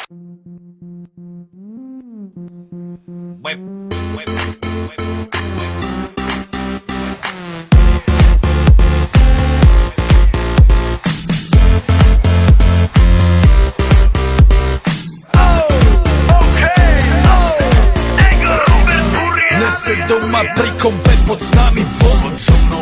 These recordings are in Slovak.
Nese doma pri kompe pod s nami von.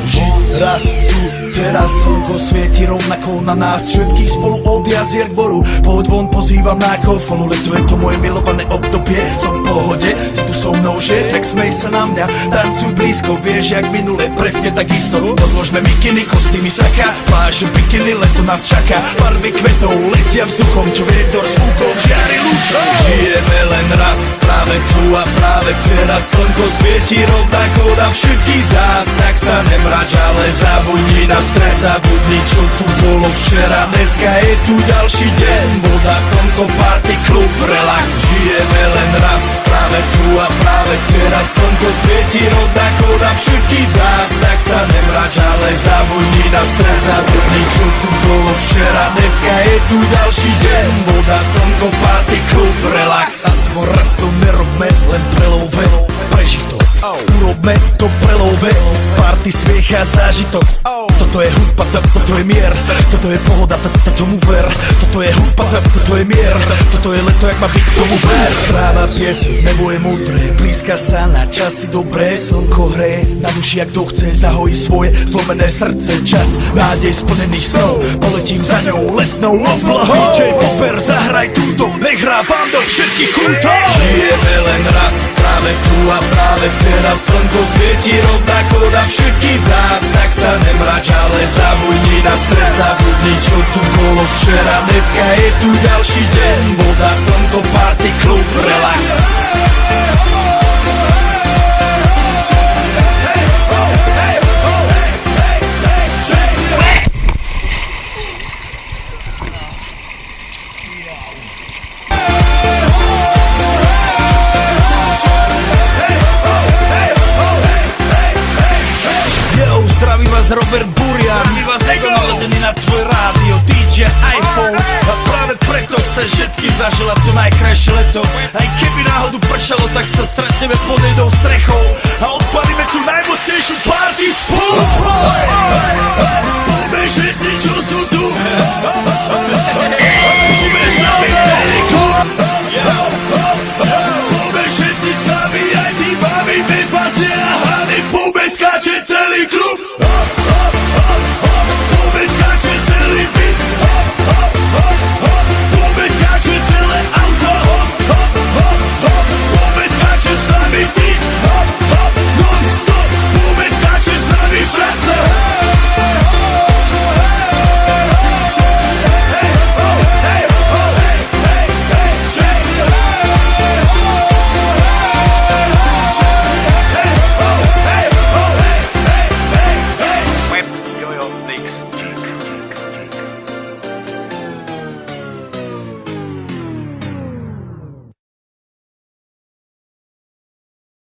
Žiť raz tu, teraz slnko svieti rovnako na nás všetkých spolu od jazier k boru. Poď von, pozývam na kofonu, leto je to moje milované obdobie. Som v pohode, si tu so mnou, že? Tak smej sa na mňa, tancuj blízko, vieš jak minule, presne tak isto. Odložme mikiny, kostýmy saka, pláže bikiny, leto nás čaká. Barvy kvetov letia vzduchom, čo vietor s úkom žiari lúčom. Žijeme len raz, práve tu a práve teraz slnko svieti rovnako na všetkých z nás. Tak sa nemrač, ale zabudni na stres, zabudni čo tu bolo včera. Dneska je tu ďalší deň, voda, slnko, party, klub, relax. Žijeme len raz, práve tu a práve teraz slnko svieti rovnako na všetkých z nás. Tak sa nemrač, ale zabudni na stres, zabudni čo tu bolo včera. Dneska je tu ďalší deň, voda, slnko, party, klub, relax. Aspoň raz to nerobme, len prelove, preži to. Urobme to prelove, party, smiech a zážitok. Toto je hudba, toto je mier, toto je pohoda, tomu ver. Toto je hudba, toto je mier, toto je leto, jak má byť, tomu ver. Práva pieseň, nebo je múdre, blízka sa na časy dobré. Slnko hreje na duši, jak to chce, zahojí svoje zlomené srdce. Čas nádej splnených snov, poletím za ňou letnou oblohou. DJ Popper, zahraj túto, nech hrá vám do všetkých kútov. Žijeme len raz, práve tu a práve teraz slnko svieti rovnako na všetkých z nás. Tak sa nemrač, ale zabudni na stres, zabudni čo tu bolo včera. Dneska je tu ďalší deň, voda, slnko, party, klub, relax. Zdraví vás Robert Burian, zdraví vás Ego naledený na tvoj rádio, DJ iPhone. A práve preto chcem všetky zaželať to najkrajšie leto. Aj keby náhodu pršalo, tak sa stretneme pod jednou strechou a odpalíme tú najmocnejšiu party spolu.